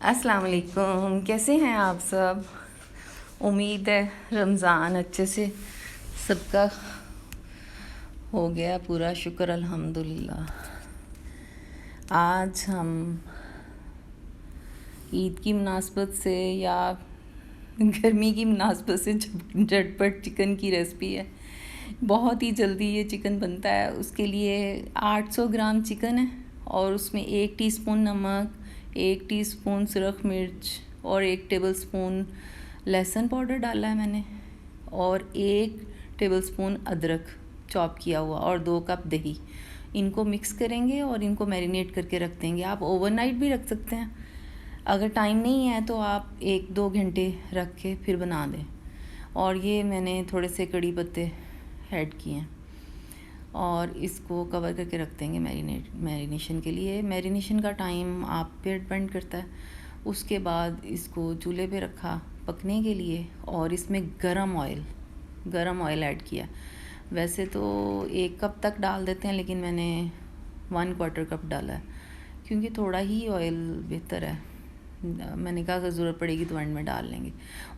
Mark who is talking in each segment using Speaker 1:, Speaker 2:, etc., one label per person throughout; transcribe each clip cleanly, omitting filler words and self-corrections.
Speaker 1: अस्सलाम वालेकुम, कैसे हैं आप सब। उम्मीद है रमज़ान अच्छे से सबका हो गया पूरा, शुक्र अल्हम्दुलिल्लाह। आज हम ईद की मुनासबत से या गर्मी की मुनासबत से झटपट चिकन की रेसिपी है। बहुत ही जल्दी ये चिकन बनता है। उसके लिए 800 ग्राम चिकन है और उसमें 1 टीस्पून नमक, 1 टीस्पून सुरख मिर्च और 1 टेबलस्पून लहसुन पाउडर डाला है मैंने, और 1 टेबलस्पून अदरक चॉप किया हुआ, और 2 कप दही। इनको मिक्स करेंगे और इनको मैरिनेट करके रख देंगे। आप ओवरनाइट भी रख सकते हैं। अगर टाइम नहीं है तो आप 1-2 घंटे रख के फिर बना दें। और ये मैंने थोड़े से कड़ी पत्ते ऐड किए हैं और इसको कवर करके रख देंगे मैरिनेशन के लिए। मैरिनेशन का टाइम आप पे डिपेंड करता है। उसके बाद इसको चूल्हे पे रखा पकने के लिए, और इसमें गरम ऑयल ऐड किया। वैसे तो 1 कप तक डाल देते हैं, लेकिन मैंने 1/4 कप डाला है क्योंकि थोड़ा ही ऑयल बेहतर है। मैंने कहा अगर ज़रूरत पड़ेगी तो एंड में डाल लेंगे।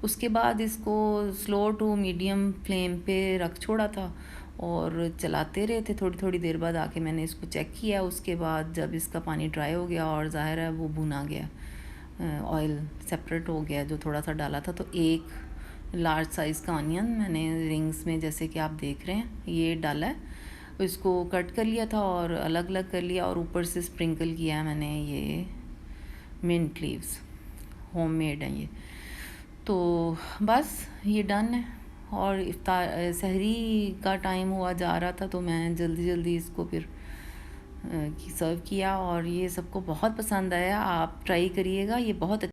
Speaker 1: उसके बाद इसको स्लो टू मीडियम फ्लेम पे रख छोड़ा था और चलाते रहे थे। थोड़ी थोड़ी देर बाद आके मैंने इसको चेक किया। उसके बाद जब इसका पानी ड्राई हो गया और ज़ाहिर है वो भुना गया, ऑयल सेपरेट हो गया जो थोड़ा सा डाला था, तो 1 लार्ज साइज़ का ऑनियन मैंने रिंग्स में, जैसे कि आप देख रहे हैं, ये डाला है। इसको कट कर लिया था और अलग अलग कर लिया, और ऊपर से स्प्रिंकल किया है मैंने ये मिंट लीव्स, होममेड हैं ये। तो बस ये डन है। और इफ्तार सहरी का टाइम हुआ जा रहा था, तो मैं जल्दी जल्दी इसको फिर सर्व किया, और ये सबको बहुत पसंद आया। आप ट्राई करिएगा, ये बहुत